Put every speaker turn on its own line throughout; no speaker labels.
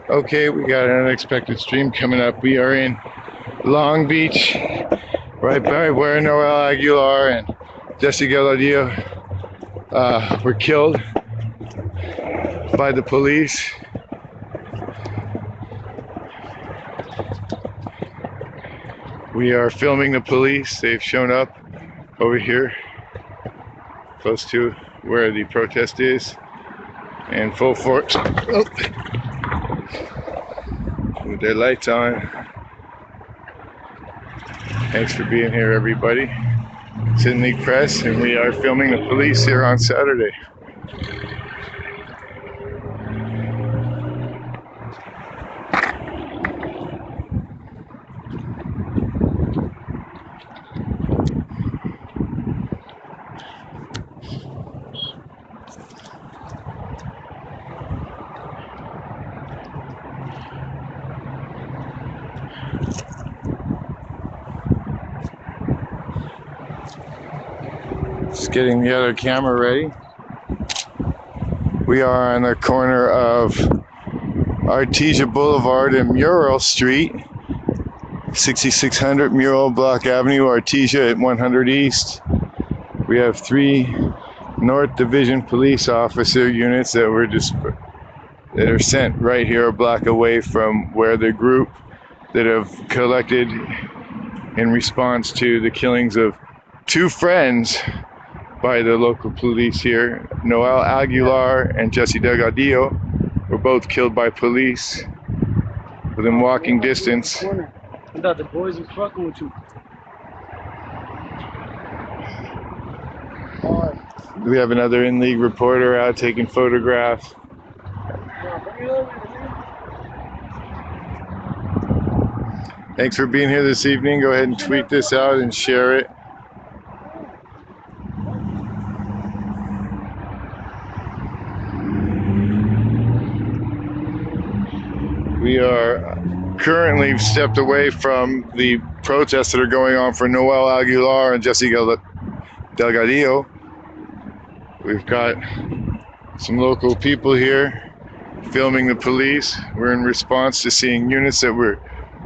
Okay, we got an unexpected stream coming up. We are in Long Beach, right by where Noel Aguilar and Jesse Galadio were killed by the police. We are filming the police. They've shown up over here, close to where the protest is, in full force. Oh. With their lights on. Thanks for being here, everybody. It's inLeague Press, and we are filming the police here on Saturday. Just getting the other camera ready. We are on the corner of Artesia Boulevard and Mural Street, 6600 Mural Block Avenue, Artesia at 100 East. We have 3 North Division police officer units that are sent right here a block away from where the group that have collected in response to the killings of 2 friends by the local police here. Noel Aguilar and Jesse Delgadillo were both killed by police within walking distance.
I thought the boys were fucking with you.
We have another inLeague reporter out taking photographs. Thanks for being here this evening. Go ahead and tweet this out and share it. We are currently stepped away from the protests that are going on for Noel Aguilar and Jesse Delgadillo. We've got some local people here filming the police. We're in response to seeing units that were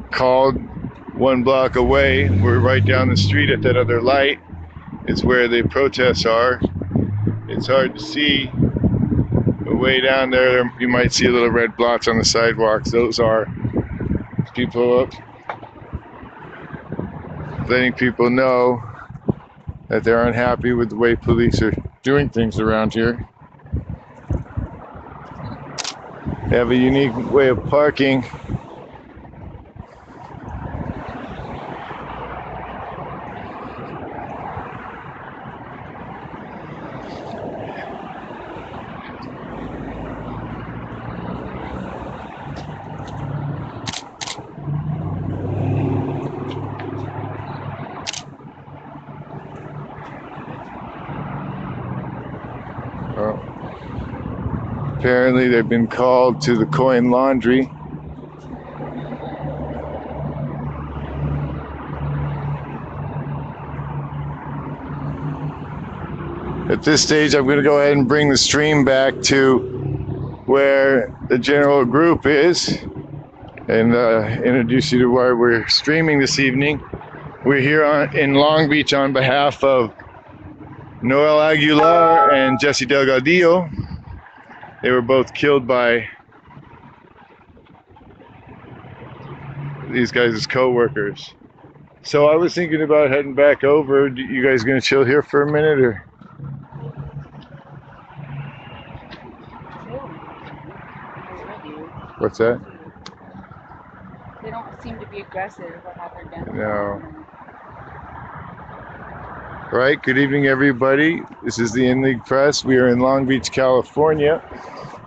called 1 block away. We're right down the street at that other light. It's where the protests are. It's hard to see. But way down there, you might see little red blots on the sidewalks. Those are people up, letting people know that they're unhappy with the way police are doing things around here. They have a unique way of parking. Apparently they've been called to the coin laundry. At this stage, I'm going to go ahead and bring the stream back to where the general group is and introduce you to why we're streaming this evening. We're here in Long Beach on behalf of Noel Aguilar and Jesse Delgadillo. They were both killed by these guys as co-workers. So I was thinking about heading back over. You guys gonna chill here for a minute, or? What's that?
They don't seem to be aggressive about their guns.
No. All right, good evening, everybody. This is the inLeague Press. We are in Long Beach, California.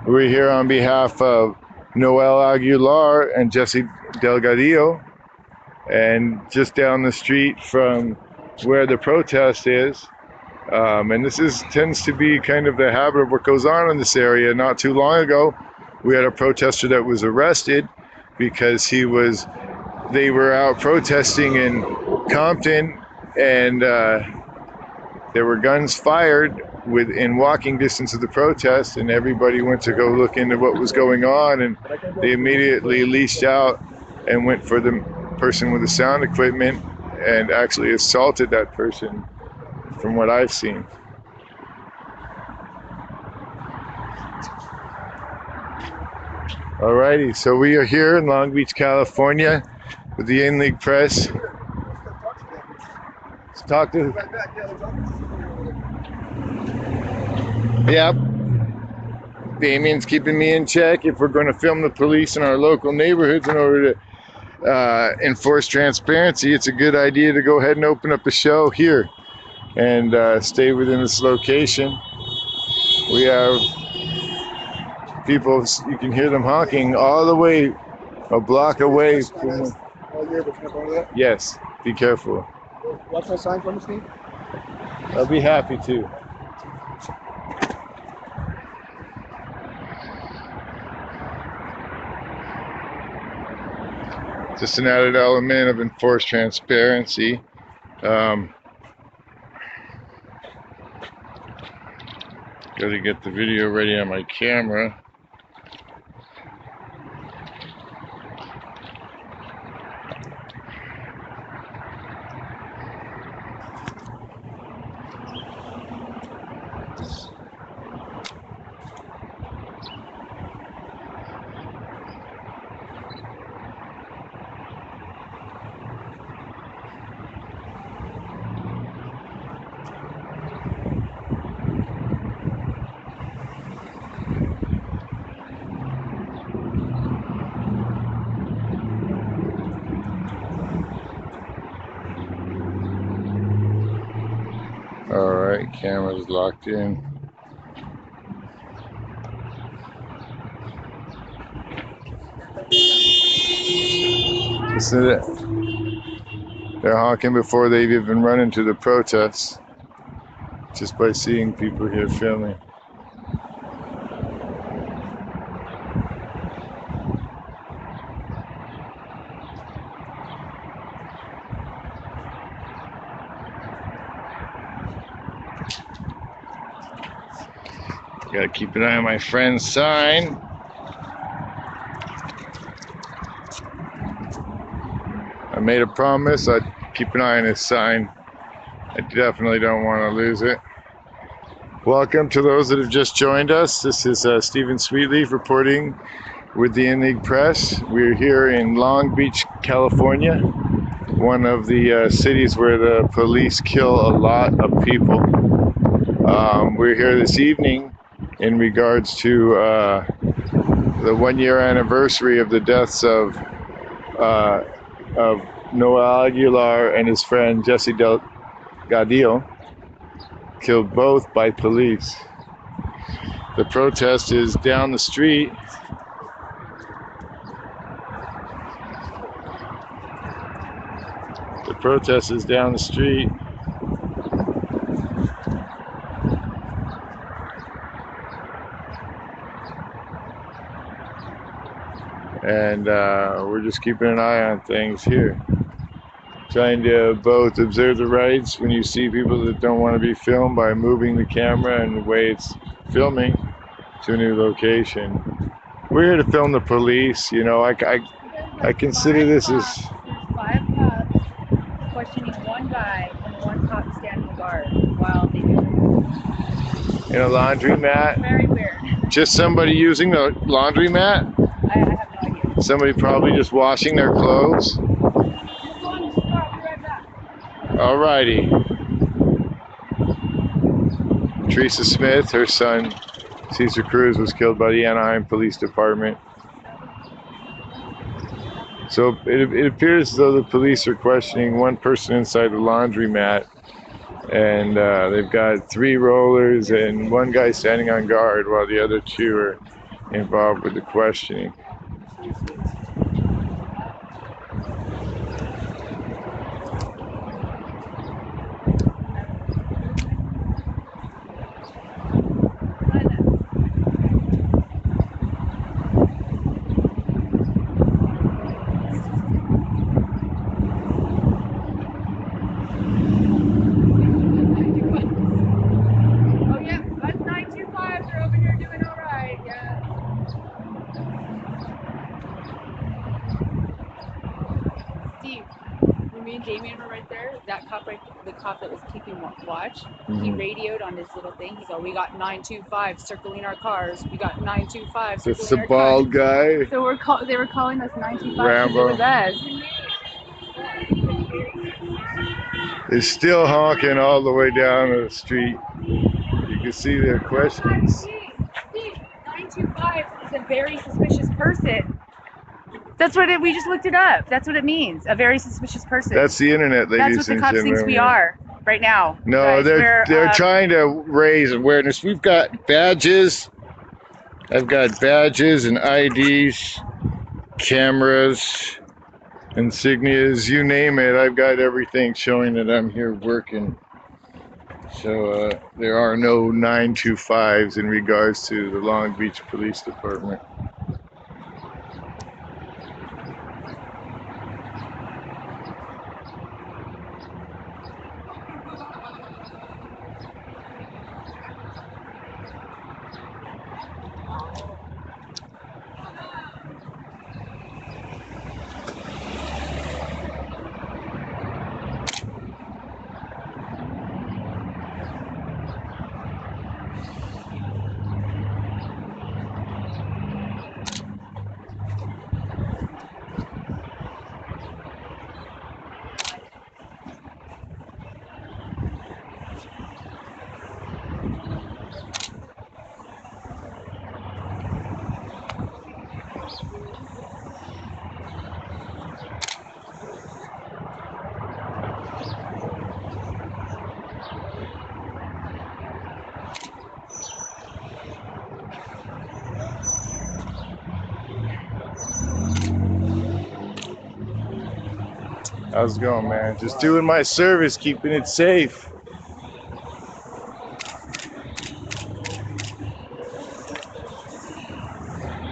We're here on behalf of Noel Aguilar and Jesse Delgadillo. And just down the street from where the protest is. And this tends to be kind of the habit of what goes on in this area. Not too long ago, we had a protester that was arrested because they were out protesting in Compton, and there were guns fired within walking distance of the protest, and everybody went to go look into what was going on, and they immediately leashed out and went for the person with the sound equipment and actually assaulted that person, from what I've seen. Alrighty, so we are here in Long Beach, California with the inLeague Press. Let's talk to... Yep. Damien's keeping me in check if we're going to film the police in our local neighborhoods in order to enforce transparency. It's a good idea to go ahead and open up a show here and stay within this location. We have people, you can hear them honking all the way a block away from... Yes, be careful.
What's that sign from, Steve?
I'll be happy to. Just an added element of enforced transparency. Got to get the video ready on my camera. Alright, camera's locked in. Listen to that. They're honking before they've even run into the protests, just by seeing people here filming. Gotta keep an eye on my friend's sign. I made a promise I'd keep an eye on his sign. I definitely don't want to lose it. Welcome to those that have just joined us. This is Stephen Sweetleaf reporting with the inLeague Press. We're here in Long Beach, California, one of the cities where the police kill a lot of people. We're here this evening in regards to the 1-year anniversary of the deaths of Noel Aguilar and his friend Jesse Delgadillo, killed both by police. The protest is down the street. The protest is down the street. And we're just keeping an eye on things here. Trying to both observe the rights when you see people that don't want to be filmed by moving the camera and the way it's filming to a new location. We're here to film the police, you know. I consider this as...
There's 5 cops questioning one guy and 1 cop standing guard while they do it.
in a laundromat.
Very weird.
Just somebody using the laundromat.
I have no idea.
Somebody probably just washing their clothes. Alrighty. Teresa Smith, her son Cesar Cruz, was killed by the Anaheim Police Department. So it appears as though the police are questioning one person inside the laundromat, and they've got 3 rollers and 1 guy standing on guard while the other 2 are involved with the questioning.
are over here doing all right. Yeah. Steve, when me and Damien were right there, that cop, the cop that was keeping watch, he radioed on his little thing. He's like, "We got 925 circling our cars. We got 925 circling
That's the
our
bald
cars."
guy.
So they were calling us 925 because it
Rambo.
was us.
They're still honking all the way down the street. You can see their questions.
Steve, 925 is a very suspicious person. That's what we just looked it up. That's what it means. A very suspicious person.
That's the internet, ladies
That's what the
and
cops
gentlemen.
thinks we are right now.
No,
Guys,
they're trying to raise awareness. We've got badges. I've got badges and IDs, cameras, insignias, you name it. I've got everything showing that I'm here working. So there are no 925s in regards to the Long Beach Police Department. How's it going, man? Just doing my service, keeping it safe.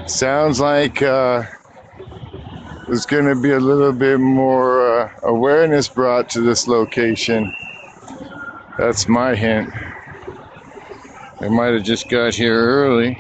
Sounds like there's going to be a little bit more awareness brought to this location. That's my hint. They might have just got here early.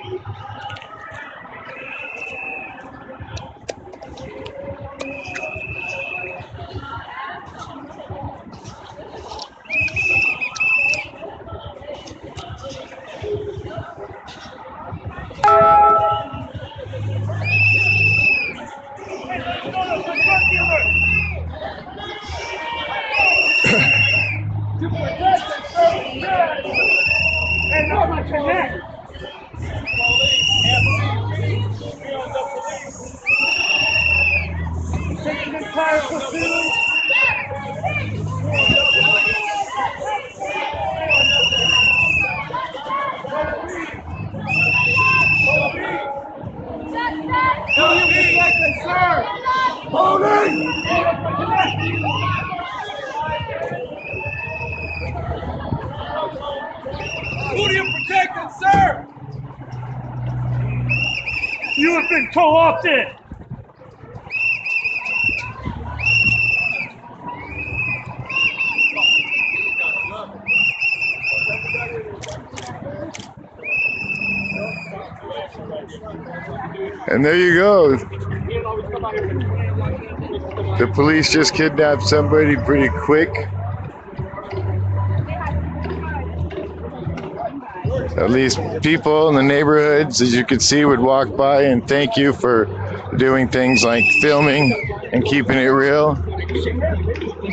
Who do you protect, sir? You have been co-opted.
And there you go. The police just kidnapped somebody pretty quick. At least people in the neighborhoods, as you can see, would walk by and thank you for doing things like filming and keeping it real.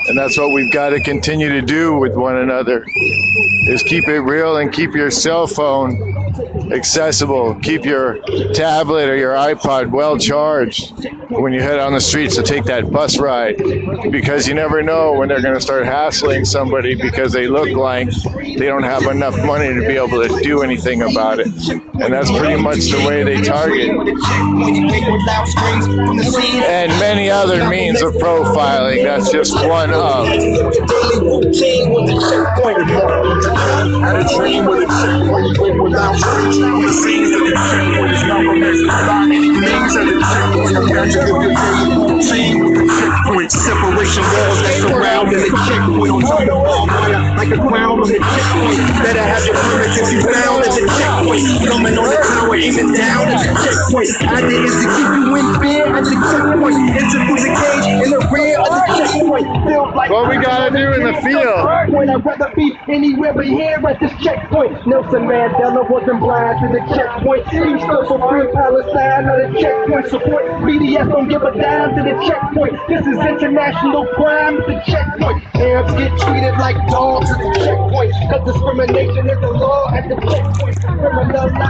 And that's what we've got to continue to do with one another, is keep it real and keep your cell phone accessible. Keep your tablet or your iPod well charged when you head on the streets to take that bus ride, because you never know when they're going to start hassling somebody because they look like they don't have enough money to be able to do anything about it. And that's pretty much the way they target. And many other means of profiling. That's just one of.
Separation walls that surround the checkpoint on top of all wire. like a crown on the checkpoint. Better have your permit if you found at the checkpoint. Coming on the tower, aiming down at the checkpoint. Idea is to keep you in fear at the checkpoint. Enter through the cage in the rear of the checkpoint. Feels like
What we gotta do in the field?
I'd rather be anywhere but here at this checkpoint. Nelson Mandela wasn't blind to the checkpoint. He stood for free Palestine at the checkpoint. Support BDS, don't give a dime to the checkpoint. This is international crime at the checkpoint. Arabs get treated like dogs at the checkpoint. Cause discrimination is the law at the checkpoint.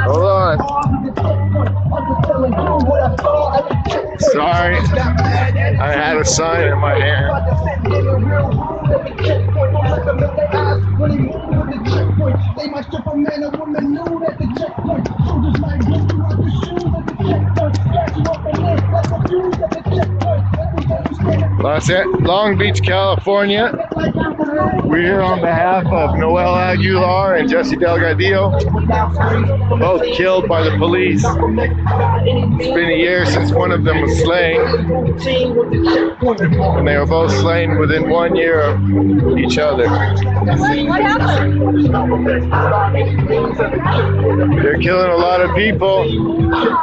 Hold on. Sorry, I had a sign in my hand. Long Beach, California. We're here on behalf of Noel Aguilar and Jesse Delgadillo, both killed by the police. It's been a year since one of them was slain, and they were both slain within 1 year of each other.
What happened?
They're killing a lot of people.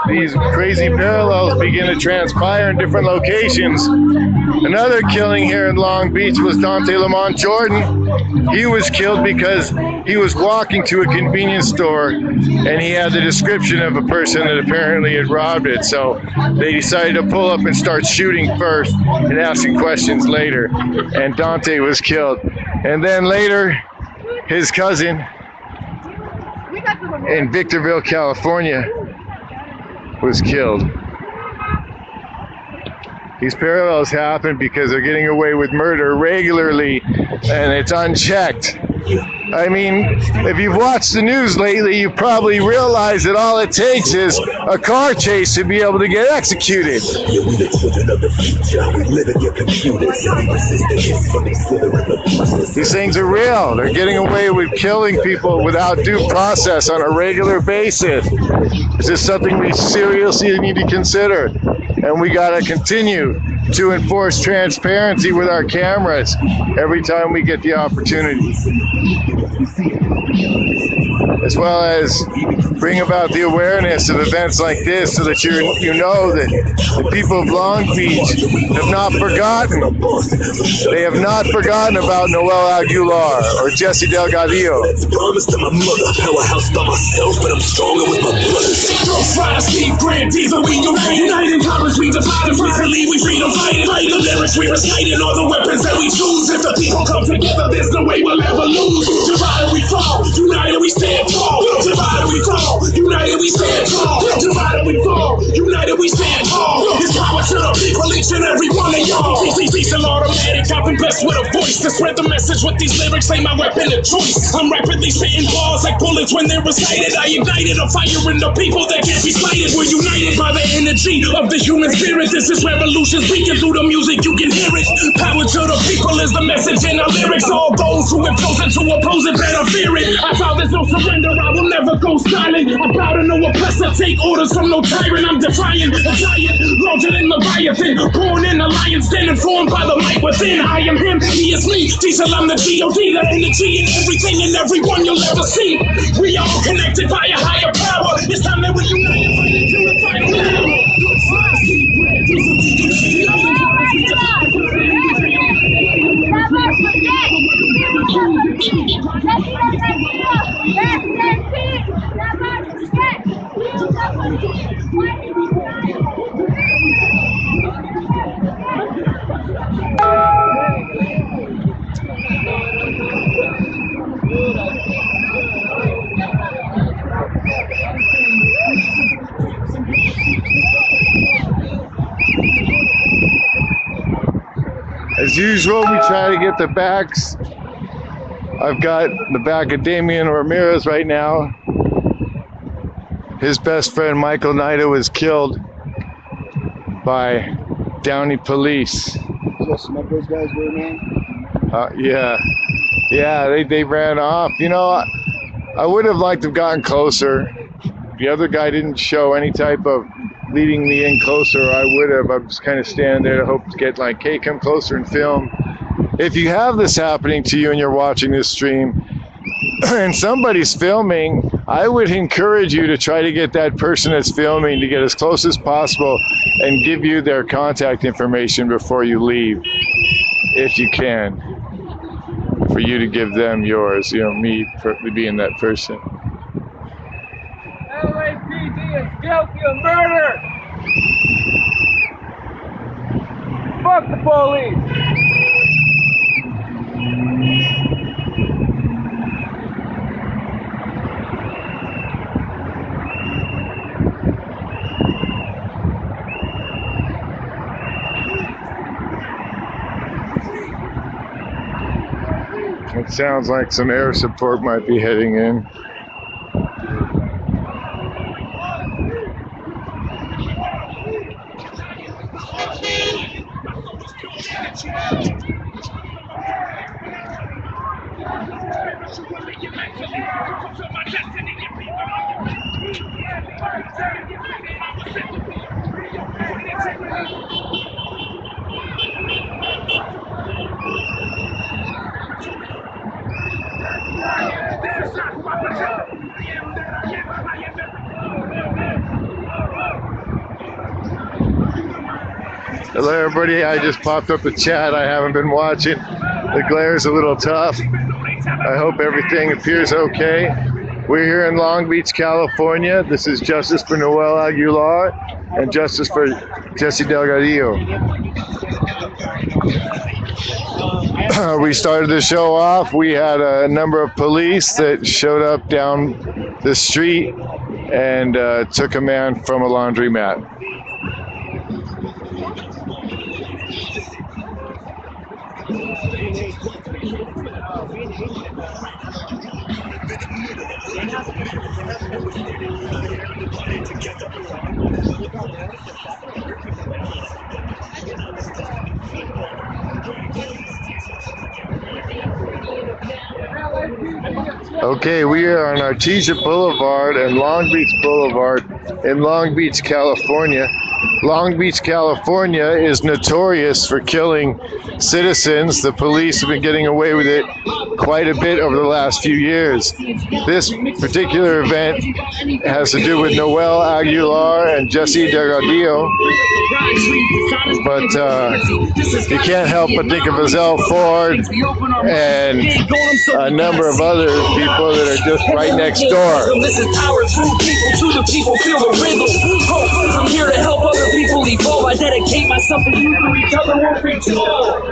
These crazy parallels begin to transpire in different locations. Another killing here in Long Beach was Dante Lamont Jordan. He was killed because he was walking to a convenience store and he had the description of a person that apparently had robbed it. So they decided to pull up and start shooting first and asking questions later. And Dante was killed. And then later, his cousin in Victorville, California was killed. These parallels happen because they're getting away with murder regularly and it's unchecked. I mean, if you've watched the news lately, you probably realize that all it takes is a car chase to be able to get executed. These things are real. They're getting away with killing people without due process on a regular basis. This is something we seriously need to consider. And we got to continue to enforce transparency with our cameras every time we get the opportunity, as well as bring about the awareness of events like this so that you know that the people of Long Beach have not forgotten. They have not forgotten about Noel Aguilar or Jesse Delgadillo.
We freedom fighting, fight the lyrics we reciting, all the weapons that we choose. If the people come together, there's no way we'll ever lose. Divided we fall, united we stand tall. Divided we fall, united we stand tall. Divided we fall, united we stand tall. It's power to the people, each and every one of y'all. Peace and automatic, I've been blessed with a voice to spread the message with these lyrics, ain't my weapon of choice. I'm rapidly spitting balls like bullets when they're recited. I ignited a fire in the people that can't be slighted. We're united by the energy of the human spirit. This is revolution speaking through the music, you can hear it. Power to the people is the message in the lyrics. All those who have chosen to oppose it better fear it. I vow there's no surrender, I will never go silent. I'm bow to no oppressor, take orders from no tyrant. I'm defiant, a giant, larger than Leviathan. Born in the lion's den, informed by the might within. I am him, he is me. Diesel, I'm the G.O.D. The energy in everything and everyone you'll ever see. We all connected by a higher power. It's time that we unite and fight until the final hour.
As usual, we try to get the backs. I've got the back of Damian Ramirez right now. His best friend Michael Naida was killed by Downey police.
Just met those guys were, man.
Yeah, they ran off. You know, I would have liked to have gotten closer. The other guy didn't show any type of leading me in closer. I would have. I was kind of standing there to hope to get like, hey, come closer and film. if you have this happening to you and you're watching this stream and somebody's filming, I would encourage you to try to get that person that's filming to get as close as possible and give you their contact information before you leave, if you can, for you to give them yours, me being that person.
LAPD is guilty of murder! Fuck the police!
It sounds like some air support might be heading in. Hello everybody, I just popped up the chat. I haven't been watching. The glare's a little tough. I hope everything appears okay. We're here in Long Beach, California. This is Justice for Noel Aguilar and Justice for Jesse Delgadillo. We started the show off. We had a number of police that showed up down the street and took a man from a laundromat. Okay, we are on Artesia Boulevard and Long Beach Boulevard in Long Beach, California. Long Beach, California is notorious for killing citizens. The police have been getting away with it quite a bit over the last few years. This particular event has to do with Noel Aguilar and Jesse Delgadillo, but you can't help but think of Azelle Ford and a number of other people that are just right next door.
This is power through people to the people, feel the rhythm. Hope I'm here to help other people evolve. I dedicate myself to you, so each other won't be told.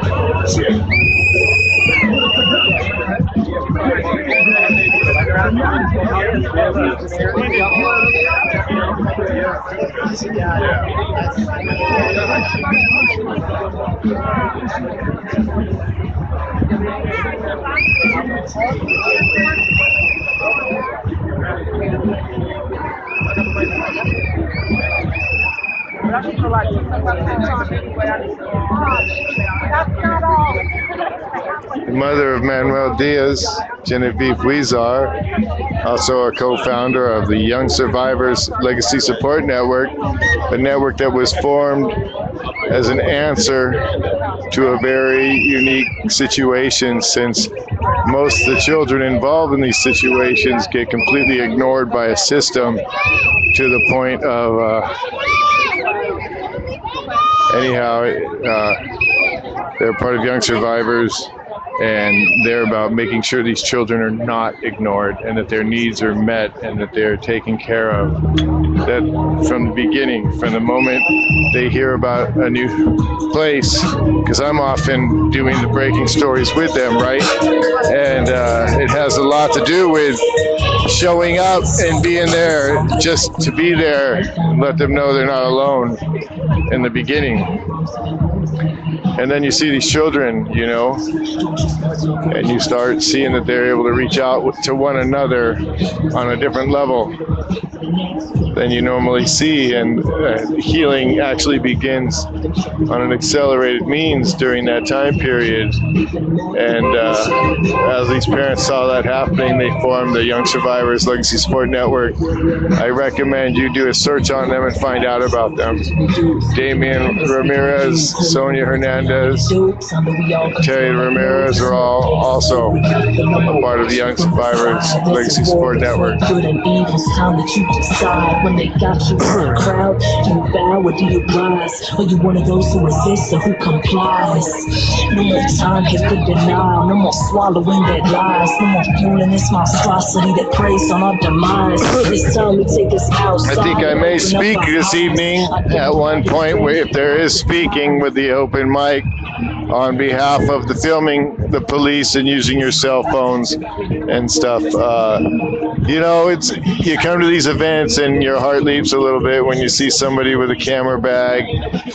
The mother of Manuel Diaz, Genevieve Huizar, also a co-founder of the Young Survivors Legacy Support Network, a network that was formed as an answer to a very unique situation, since most of the children involved in these situations get completely ignored by a system to the point of they're part of Young Survivors, and they're about making sure these children are not ignored and that their needs are met and that they're taken care of. That from the beginning, from the moment they hear about a new place, because I'm often doing the breaking stories with them, right? And it has a lot to do with showing up and being there, just to be there and let them know they're not alone in the beginning. And then you see these children, and you start seeing that they're able to reach out to one another on a different level than you normally see, and healing actually begins on an accelerated means during that time period. And as these parents saw that happening, they formed the Young Survivors Legacy Support Network. I recommend you do a search on them and find out about them. Damian Ramirez, Sonia Hernandez, Terry Ramirez are all also a part of the Young Survivors Legacy Support Network.
When they got you in the crowd, do you bow or do you rise? Are you one of those who resists or who complies? No more time here for denial, no more swallowing that lies, no more fueling this monstrosity that preys on our demise. It's time to take us outside.
I think I may speak this evening at one point, if there is speaking with the open mic, on behalf of the filming the police and using your cell phones and stuff. You know, you come to these events and your heart leaps a little bit when you see somebody with a camera bag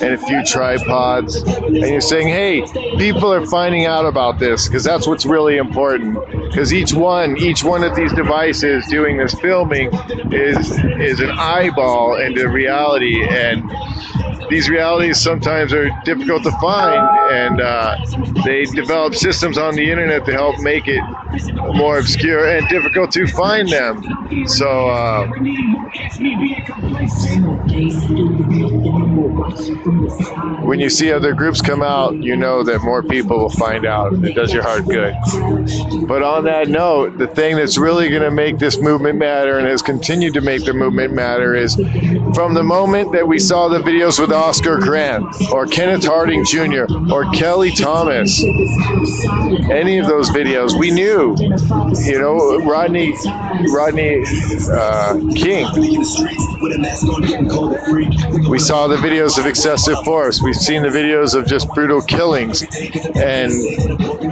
and a few tripods, and you're saying, hey, people are finding out about this, because that's what's really important. Because each one of these devices doing this filming is an eyeball into reality, and these realities sometimes are difficult to find, and they develop systems on the internet to help make it more obscure and difficult to find them. So when you see other groups come out, you know that more people will find out. It does your heart good. But on that note, the thing that's really going to make this movement matter and has continued to make the movement matter is from the moment that we saw the videos with Oscar Grant or Kenneth Harding Jr. or Kelly Thomas, any of those videos, we knew, you know, Rodney King. We saw the videos of excessive force. We've seen the videos of just brutal killings, and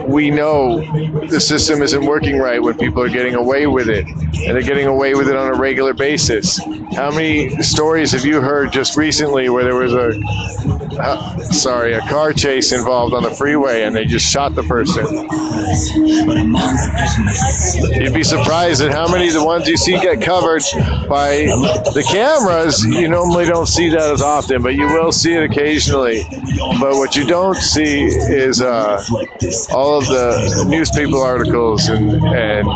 we know the system isn't working right when people are getting away with it, and they're getting away with it on a regular basis. How many stories have you heard just recently where there was a car chase involved on the freeway and they just shot the person? You'd be surprised at how many of the ones you see get covered by the cameras. You normally don't see that as often, but you will see it occasionally. But what you don't see is all of the newspaper articles and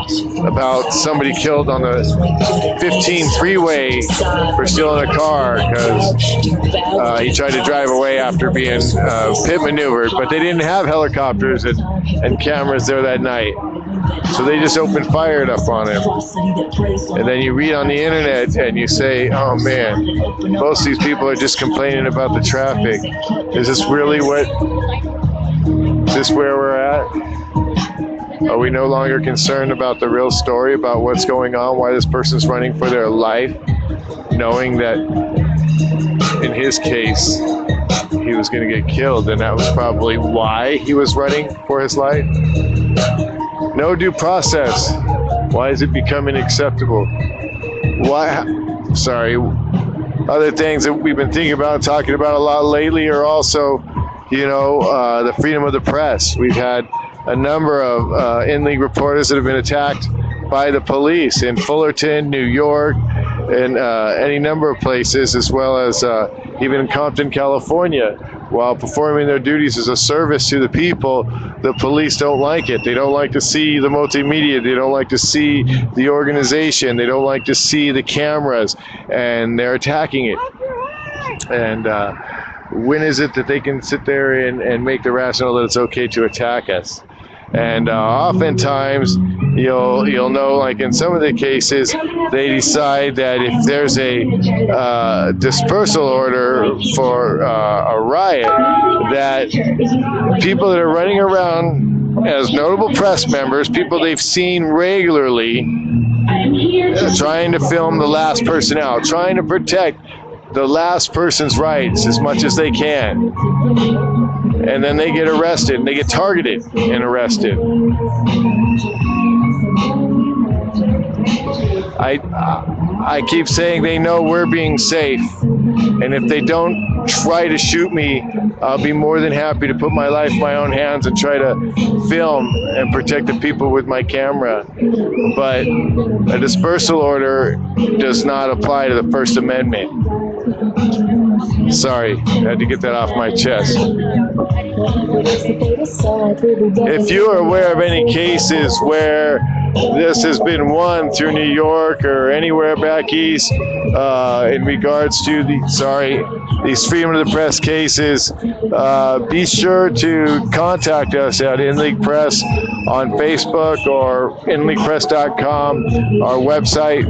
about somebody killed on the 15 freeway for stealing a car because he tried to drive away after being pit maneuvered, but they didn't have helicopters and cameras there that night, so they just opened fire up on him. And then you read on the internet and you say, oh man, most of these people are just complaining about the traffic. Is this really is this where we're at? Are we no longer concerned about the real story, about what's going on, why this person's running for their life, knowing that in his case, he was going to get killed, and that was probably why he was running for his life? No due process. Why is it becoming acceptable? Other things that we've been thinking about, talking about a lot lately are also, the freedom of the press. We've had a number of inLeague reporters that have been attacked by the police in Fullerton, New York, and any number of places, as well as even in Compton, California. While performing their duties as a service to the people, the police don't like it. They don't like to see the multimedia. They don't like to see the organization. They don't like to see the cameras, and they're attacking it. And when is it that they can sit there and make the rationale that it's okay to attack us? And oftentimes, you'll know, like in some of the cases, they decide that if there's a dispersal order for a riot, that people that are running around as notable press members, people they've seen regularly, trying to film the last person out, trying to protect the last person's rights as much as they can. And then they get arrested, and they get targeted and arrested. I keep saying they know we're being safe, and if they don't try to shoot me, I'll be more than happy to put my life in my own hands and try to film and protect the people with my camera. But a dispersal order does not apply to the First Amendment. Sorry, I had to get that off my chest. If you are aware of any cases where this has been won through New York or anywhere back east in regards to these freedom of the press cases, be sure to contact us at inLeague Press on Facebook or inleaguepress.com, our website,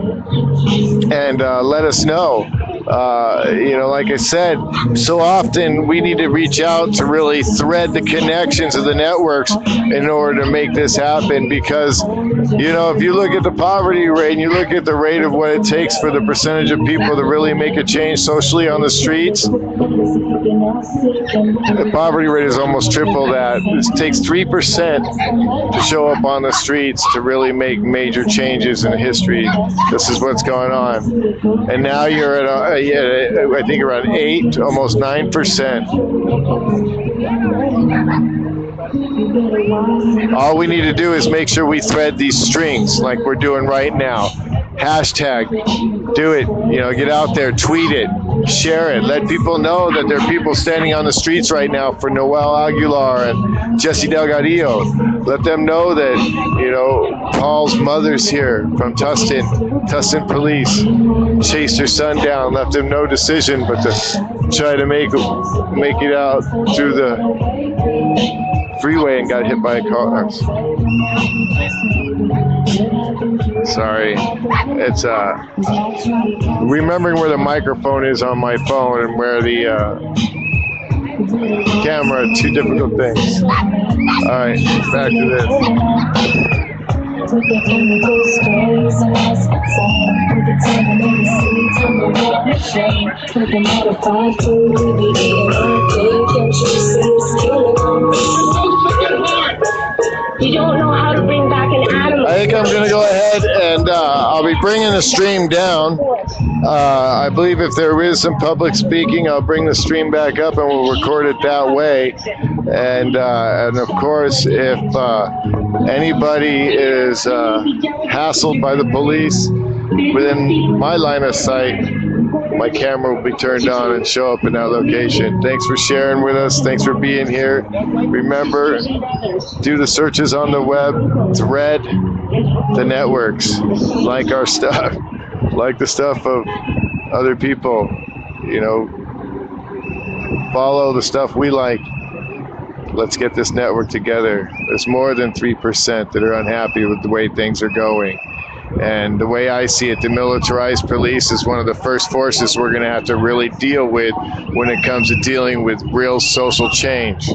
and let us know. Like I said, so often we need to reach out to really thread the connections of the networks in order to make this happen, because, if you look at the poverty rate and you look at the rate of what it takes for the percentage of people to really make a change socially on the streets, the poverty rate is almost triple that. It takes 3% to show up on the streets to really make major changes in history. This is what's going on. And now you're at, I think, around 8, almost 9%. All we need to do is make sure we thread these strings like we're doing right now. Hashtag, do it, get out there, tweet it, share it, let people know that there are people standing on the streets right now for Noel Aguilar and Jesse Delgadillo. Let them know that, Paul's mother's here from Tustin Police, chased her son down, left him no decision but to try to make it out through the freeway and got hit by a car. Sorry, it's remembering where the microphone is on my phone and where the camera are two difficult things. All right, back to this.
You don't know how to bring back an animal.
I think I'm going to go ahead and I'll be bringing the stream down. I believe if there is some public speaking, I'll bring the stream back up and we'll record it that way. And of course, if anybody is hassled by the police within my line of sight, my camera will be turned on and show up in that location. Thanks for sharing with us. Thanks for being here. Remember, do the searches on the web, thread the networks, like our stuff, like the stuff of other people, follow the stuff we like. Let's get this network together. There's more than 3% that are unhappy with the way things are going. And the way I see it, the militarized police is one of the first forces we're going to have to really deal with when it comes to dealing with real social change.